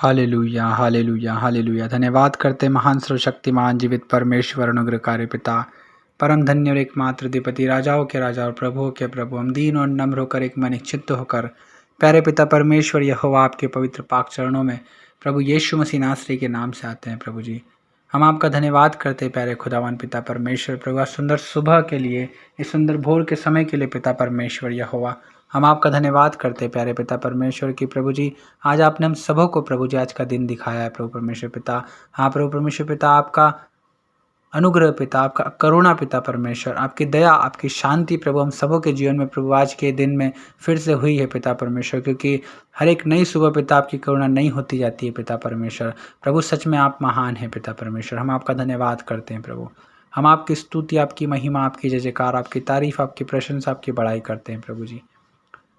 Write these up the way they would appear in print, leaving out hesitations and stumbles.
Hallelujah, hallelujah, hallelujah. धन्यवाद करते महान सर्वशक्तिमान जीवित परमेश्वर अनुग्रहकारी पिता, परम धन्य और एकमात्र अधिपति, राजाओं के राजा और प्रभुओं के प्रभु, हम दीन और नम्र होकर एक मन चित्त होकर प्यारे पिता परमेश्वर यहोवा आपके पवित्र पाक चरणों में प्रभु यीशु मसीह नासरी के नाम से आते हैं। प्रभु जी, हम आपका धन्यवाद करते हैं प्यारे खुदावन पिता परमेश्वर। प्रभु आज सुंदर सुबह के लिए, इस सुंदर भोर के समय के लिए पिता परमेश्वर यहोवा हम आपका धन्यवाद करते हैं प्यारे पिता परमेश्वर की। प्रभु जी, आज आपने हम सबों को प्रभु जी आज का दिन दिखाया है प्रभु परमेश्वर पिता। हाँ प्रभु परमेश्वर पिता, आपका अनुग्रह पिता, आपका करुणा पिता परमेश्वर, आपकी दया, आपकी शांति प्रभु हम सबों के जीवन में प्रभु आज के दिन में फिर से हुई है पिता परमेश्वर। क्योंकि हर एक नई सुबह पिता आपकी करुणा नहीं होती जाती है पिता परमेश्वर। प्रभु सच में आप महान हैं पिता परमेश्वर, हम आपका धन्यवाद करते हैं प्रभु। हम आपकी स्तुति, आपकी महिमा, आपकी जय जयकार, आपकी तारीफ, आपकी प्रशंसा, आपकी बड़ाई करते हैं प्रभु जी।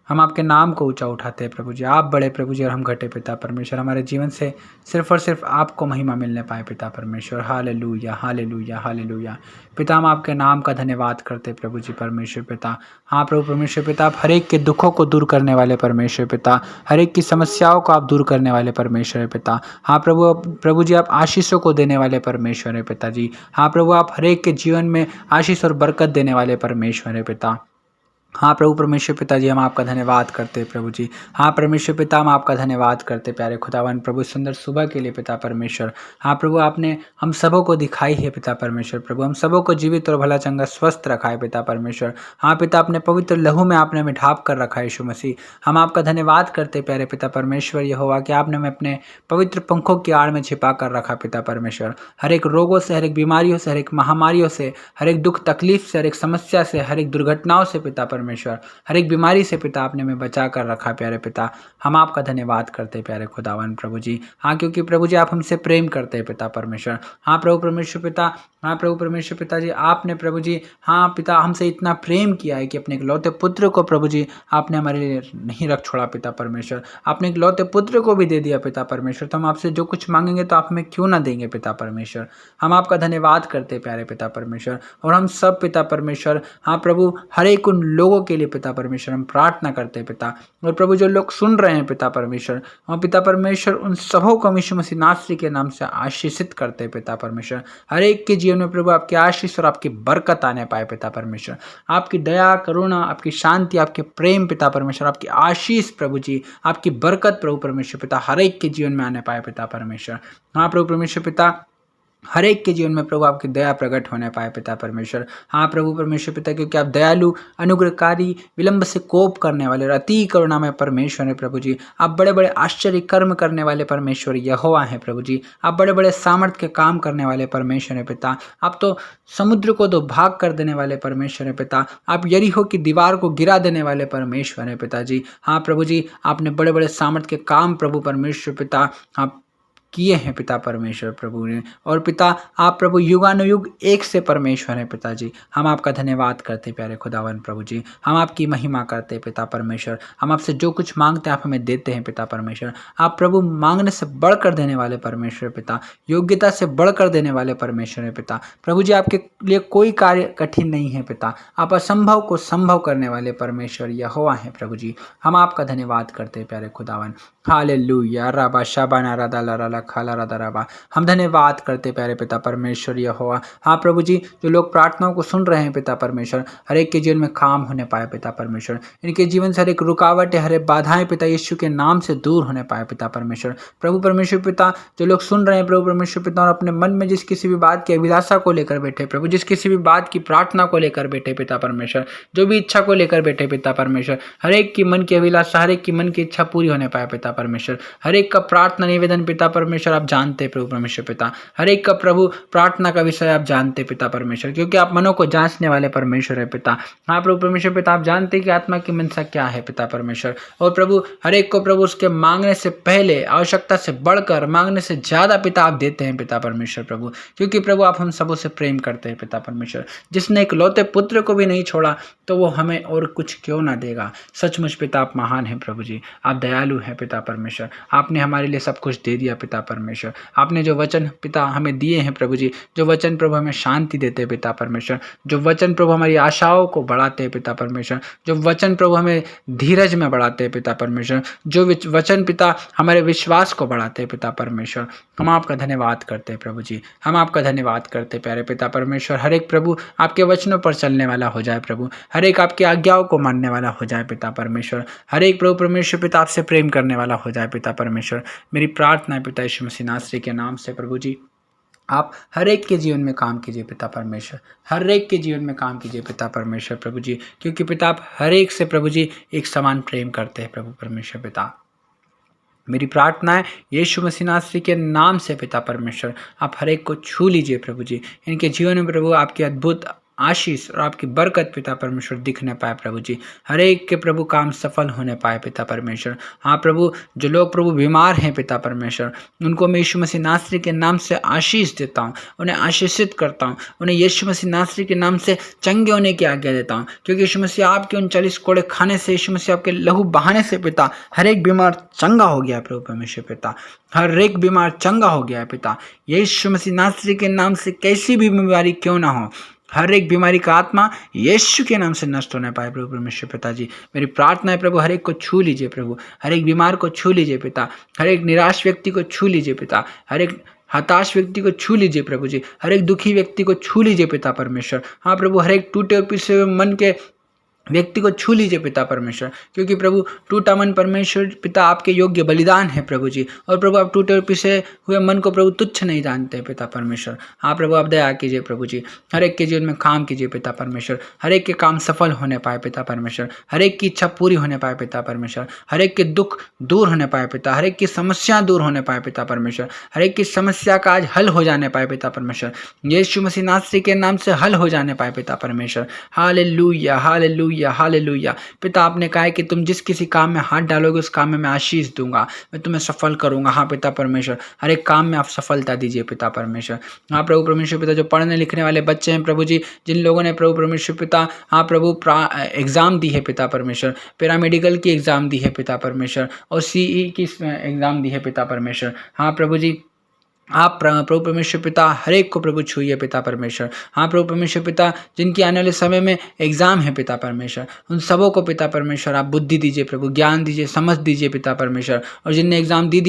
हम आपके नाम को ऊंचा उठाते हैं प्रभु जी। आप बड़े प्रभु जी और हम घटे पिता परमेश्वर। हमारे जीवन से सिर्फ और सिर्फ आपको महिमा मिलने पाए पिता परमेश्वर। Hallelujah, hallelujah, hallelujah. पिता, हम आपके नाम का धन्यवाद करते हैं प्रभु जी परमेश्वर पिता। हाँ प्रभु परमेश्वर पिता, आप हर एक के दुखों को दूर करने वाले परमेश्वर पिता, हर एक की समस्याओं को आप दूर करने वाले परमेश्वर पिता। हाँ प्रभु जी, आप आशीषों को देने वाले परमेश्वर है पिता जी। हाँ प्रभु, आप हर एक के जीवन में आशीष और बरकत देने वाले परमेश्वर है पिता। हाँ प्रभु परमेश्वर पिताजी, हम आपका धन्यवाद करते हैं प्रभु जी। हाँ परमेश्वर पिता, हम आपका धन्यवाद करते प्यारे खुदावन प्रभु सुंदर सुबह के लिए पिता परमेश्वर। हाँ प्रभु, आपने हम सबों को दिखाई है पिता परमेश्वर। प्रभु हम सबों को जीवित और भला चंगा स्वस्थ रखा है पिता परमेश्वर। हाँ पिता, अपने पवित्र लहू में आपने हमें ढाँप कर रखा है यीशु मसीह। हम आपका धन्यवाद करते प्यारे पिता परमेश्वर यहोवा कि आपने हमें अपने पवित्र पंखों की आड़ में छिपा कर रखा पिता परमेश्वर। हर एक रोगों से, हर एक बीमारियों से, हर एक महामारियों से, हर एक दुख तकलीफ से, हर एक समस्या से, हर एक दुर्घटनाओं से पिता परमेश्वर, हर एक बीमारी से पिता आपने हमें बचा कर रखा प्यारे पिता। हम आपका धन्यवाद करते हैं प्यारे खुदावन प्रभु जी। हाँ क्योंकि प्रभु जी आप हमसे प्रेम करते हैं पिता परमेश्वर। हाँ प्रभु परमेश्वर पिता, हाँ प्रभु परमेश्वर पिता जी, आपने प्रभु जी हाँ पिता हमसे इतना प्रेम किया है कि अपने इकलौते पुत्र को प्रभु जी आपने हमारे लिए नहीं रख छोड़ा पिता परमेश्वर। आपने इकलौते पुत्र को भी दे दिया पिता परमेश्वर। तो हम आपसे जो कुछ मांगेंगे तो आप हमें क्यों ना देंगे पिता परमेश्वर। हम आपका धन्यवाद करते हैं प्यारे पिता परमेश्वर। और हम सब पिता परमेश्वर, हाँ प्रभु, हर एक उन लोगों के लिए पिता परमेश्वर हम प्रार्थना करते हैं पिता। और प्रभु जो लोग सुन रहे हैं पिता परमेश्वर, और पिता परमेश्वर उन सबों को यीशु मसीह नासरी के नाम से आशीषित करते हैं पिता परमेश्वर। हर एक के जीवन में प्रभु आपकी आशीष और आपकी बरकत आने पाए पिता परमेश्वर। आपकी दया, करुणा, आपकी शांति, आपके प्रेम पिता परमेश्वर, आपकी आशीष प्रभु जी, आपकी बरकत प्रभु परमेश्वर पिता हर एक के जीवन में आने पाए पिता परमेश्वर। हाँ प्रभु परमेश्वर पिता, हर एक के जीवन में प्रभु आपकी दया प्रकट होने पाए पिता परमेश्वर। हाँ प्रभु परमेश्वर पिता, क्योंकि आप दयालु, अनुग्रहकारी, विलंब से कोप करने वाले और अति करुणा में परमेश्वर है प्रभु जी। आप बड़े बड़े आश्चर्य कर्म करने वाले परमेश्वर यहोवा हैं प्रभु जी। आप बड़े बड़े सामर्थ्य के काम करने वाले परमेश्वर है पिता। आप तो समुद्र को दो भाग कर देने वाले परमेश्वर है पिता। आप यरीहो की दीवार को गिरा देने वाले परमेश्वर है पिता जी। हाँ प्रभु जी, आपने बड़े बड़े सामर्थ्य के काम प्रभु परमेश्वर पिता आप किए हैं पिता परमेश्वर प्रभु ने। और पिता आप प्रभु युगानुयुग एक से परमेश्वर हैं पिता जी। हम आपका धन्यवाद करते प्यारे खुदावन प्रभु जी। हम आपकी महिमा करते पिता परमेश्वर। हम आपसे जो कुछ मांगते हैं आप हमें देते हैं पिता परमेश्वर। आप प्रभु मांगने से बढ़कर देने वाले परमेश्वर पिता, योग्यता से बढ़कर देने वाले परमेश्वर है पिता। प्रभु जी आपके लिए कोई कार्य कठिन नहीं है पिता। आप असंभव को संभव करने वाले परमेश्वर यहोवा हैं प्रभु जी। हम आपका धन्यवाद करते प्यारे खुदावन। हालेलुया, राबा शाबाना राधा लारा खाला राधा राबा। हम धन्यवाद करते प्यारे पिता परमेश्वर यहोवा। हाँ प्रभु जी, जो लोग प्रार्थनाओं को सुन रहे हैं पिता परमेश्वर, हर एक के जीवन में काम होने पाए पिता परमेश्वर। इनके जीवन से हर एक रुकावट, हर एक बाधाएं पिता यीशु के नाम से दूर होने पाए पिता परमेश्वर। प्रभु परमेश्वर पिता, जो लोग सुन रहे हैं प्रभु परमेश्वर पिता, और अपने मन में जिस किसी भी बात की अभिलाषा को लेकर बैठे प्रभु, जिस किसी भी बात की प्रार्थना को लेकर बैठे पिता परमेश्वर, जो भी इच्छा को लेकर बैठे पिता परमेश्वर, हर एक की मन की अभिलाषा, हर एक की मन की इच्छा पूरी होने पाए पिता परमेश्वर। हर एक का प्रार्थना निवेदन पिता परमेश्वर आप जानते प्रभु परमेश्वर पिता। हर एक का प्रभु प्रार्थना का विषय आप जानते पिता परमेश्वर, क्योंकि आप मनों को जांचने वाले परमेश्वर है पिता। हाँ प्रभु परमेश्वर पिता, आप जानते कि आत्मा की मनसा क्या है पिता परमेश्वर। और प्रभु हर एक को प्रभु उसके मांगने से पहले, आवश्यकता से बढ़कर, मांगने से ज्यादा पिता आप देते हैं पिता परमेश्वर प्रभु। क्योंकि प्रभु आप हम सबों से प्रेम करते हैं पिता परमेश्वर। जिसने एक लौते पुत्र को भी नहीं छोड़ा तो वो हमें और कुछ क्यों ना देगा। सचमुच पिता आप महान हैं प्रभु जी। आप दयालु हैं पिता परमेश्वर। आपने हमारे लिए सब कुछ दे दिया पिता परमेश्वर। आपने जो वचन पिता हमें दिए हैं प्रभु जी, जो वचन प्रभु हमें शांति देते हैं पिता परमेश्वर, जो वचन प्रभु हमारी आशाओं को बढ़ाते हैं पिता परमेश्वर, जो वचन प्रभु हमें धीरज में बढ़ाते हैं पिता परमेश्वर, जो वचन पिता हमारे विश्वास को बढ़ाते हैं पिता परमेश्वर, हम आपका धन्यवाद करते हैं प्रभु जी, हम आपका धन्यवाद करते हैं प्यारे पिता परमेश्वर। हर एक प्रभु आपके वचनों पर चलने वाला हो जाए प्रभु, हर एक आपकी आज्ञाओं को मानने वाला हो जाए पिता परमेश्वर, हर एक प्रभु परमेश्वर पिता आपसे प्रेम करने वाला हो जाए पिता परमेश्वर। मेरी प्रार्थना है पिता यीशु मसीह नासरी के नाम से प्रभु जी, आप हर एक के जीवन में काम कीजिए पिता परमेश्वर, हर एक के जीवन में काम कीजिए पिता परमेश्वर प्रभु जी, क्योंकि पिता आप हर एक से प्रभु जी एक समान प्रेम करते हैं प्रभु परमेश्वर पिता। मेरी प्रार्थना है यीशु मसीह नासरी के नाम से पिता परमेश्वर, आप हर एक को छू लीजिए प्रभु जी, इनके जीवन में प्रभु आपकी अद्भुत आशीष और आपकी बरकत पिता परमेश्वर दिखने पाए प्रभु जी, हर एक के प्रभु काम सफल होने पाए पिता परमेश्वर। हाँ प्रभु, जो लोग प्रभु बीमार हैं पिता परमेश्वर, उनको मैं यीशु मसीह नासरी के नाम से आशीष देता हूँ, उन्हें आशीषित करता हूँ, उन्हें यीशु मसीह नासरी के नाम से चंगे होने की आज्ञा देता हूँ, क्योंकि यीशु मसीह आपके 39 कोड़े खाने से, यीशु मसीह आपके लहू बहाने से पिता हर एक बीमार चंगा हो गया है प्रभु परमेश्वर पिता, हर एक बीमार चंगा हो गया है पिता। यीशु मसीह नासरी के नाम से कैसी भी बीमारी क्यों ना हो, हर एक बीमारी का आत्मा यीशु के नाम से नष्ट होने पाए प्रभु परमेश्वर पिताजी। मेरी प्रार्थना है प्रभु, हर एक को छू लीजिए प्रभु, हर एक बीमार को छू लीजिए पिता, हर एक निराश व्यक्ति को छू लीजिए पिता, हर एक हताश व्यक्ति को छू लीजिए प्रभु जी, हर एक दुखी व्यक्ति को छू लीजिए पिता परमेश्वर। हाँ प्रभु, हर एक टूटे और पिसे हुए मन के व्यक्ति को छू लीजिए पिता परमेश्वर, क्योंकि प्रभु टूटा मन परमेश्वर पिता आपके योग्य बलिदान है प्रभु जी, और प्रभु आप टूटे और पिसे हुए मन को प्रभु तुच्छ नहीं जानते पिता परमेश्वर। हाँ प्रभु, आप दया कीजिए प्रभु जी, हर एक के जीवन में काम कीजिए पिता परमेश्वर, हर एक के काम सफल होने पाए पिता परमेश्वर, हर एक की इच्छा पूरी होने पाए पिता परमेश्वर, हर एक के दुख दूर होने पाए पिता, हर एक की समस्या दूर होने पाए पिता परमेश्वर, हर एक की समस्या का आज हल हो जाने पाए पिता परमेश्वर, यीशु मसीह नासरी के नाम से हल हो जाने पाए पिता परमेश्वर। Hallelujah hallelujah hallelujah. पिता, आपने कहा है कि तुम जिस किसी काम में हाथ डालोगे उस काम में मैं आशीष दूंगा, मैं तुम्हें सफल करूंगा। हाँ पिता परमेश्वर, हर एक काम में आप सफलता दीजिए पिता परमेश्वर। हाँ प्रभु परमेश्वर पिता, जो पढ़ने लिखने वाले बच्चे हैं प्रभु जी, जिन लोगों ने प्रभु परमेश्वर पिता हाँ प्रभु एग्जाम दी है पिता परमेश्वर, पैरामेडिकल की एग्जाम दी है पिता परमेश्वर, और सीई की एग्जाम दी है पिता परमेश्वर। हाँ प्रभु जी, आप प्रभु परमेश्वर पिता हर एक को प्रभु छूइए पिता परमेश्वर। हाँ प्रभु परमेश्वर पिता, जिनकी आने वाले समय में एग्जाम है पिता परमेश्वर, उन सबों को पिता परमेश्वर आप बुद्धि दीजिए प्रभु, ज्ञान दीजिए, समझ दीजिए पिता परमेश्वर। और जिनने एग्जाम दे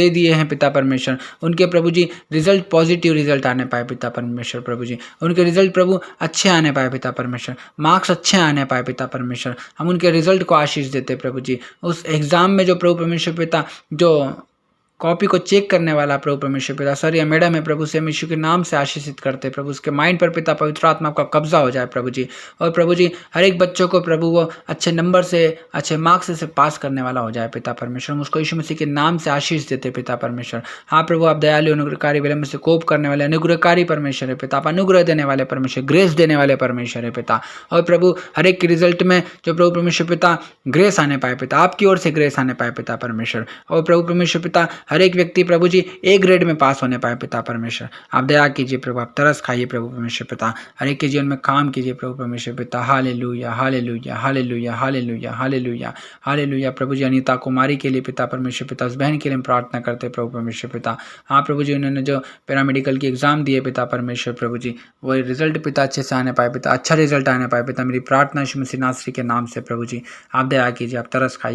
दिए हैं पिता परमेश्वर, उनके प्रभु जी रिजल्ट पॉजिटिव रिजल्ट आने पाए पिता परमेश्वर प्रभु जी, उनके रिजल्ट प्रभु अच्छे आने पाए पिता परमेश्वर, मार्क्स अच्छे आने पाए पिता परमेश्वर। हम उनके रिजल्ट को आशीष देते प्रभु जी। उस एग्जाम में जो प्रभु परमेश्वर पिता जो कॉपी को चेक करने वाला प्रभु परमेश्वर पिता सर या मैडम है प्रभु, से हम यीशु के नाम से आशीषित करते प्रभु, उसके माइंड पर पिता पवित्र आत्मा का कब्जा हो जाए प्रभु जी। और प्रभु जी, हर एक बच्चों को प्रभु वो अच्छे नंबर से, अच्छे मार्क्स से पास करने वाला हो जाए पिता परमेश्वर, हम उसको यीशु मसीह के नाम से आशीष देते पिता परमेश्वर। हाँ प्रभु, आप दयालु अनुग्रहकारी, विलंब से कोप करने वाले अनुग्रहकारी परमेश्वर है पिता, आप अनुग्रह देने वाले परमेश्वर, ग्रेस देने वाले परमेश्वर है पिता। और प्रभु, हर एक के रिजल्ट में जो प्रभु परमेश्वर पिता ग्रेस आने पाए पिता, आपकी ओर से ग्रेस आने पाए पिता परमेश्वर। और प्रभु परमेश्वर पिता, हर एक व्यक्ति प्रभु जी ए ग्रेड में पास होने पाए पिता परमेश्वर। आप दया कीजिए प्रभु, आप तरस खाइए प्रभु परमेश्वर पिता, हर एक के जीवन में काम कीजिए प्रभु परमेश्वर पिता। Hallelujah hallelujah hallelujah hallelujah hallelujah hallelujah. प्रभु जी, अनीता कुमारी के लिए पिता परमेश्वर पिता, उस बहन के लिए प्रार्थना करते प्रभु परमेश्वर पिता। हाँ प्रभु जी, उन्होंने जो पैरामेडिकल की एग्जाम दिए पिता परमेश्वर प्रभु जी, वो रिजल्ट पिता अच्छे से आने पाए पिता, अच्छा रिजल्ट आने पाए पिता। मेरी प्रार्थना यीशु मसीह नासरी के नाम से प्रभु जी, आप दया कीजिए, आप तरस खाइए।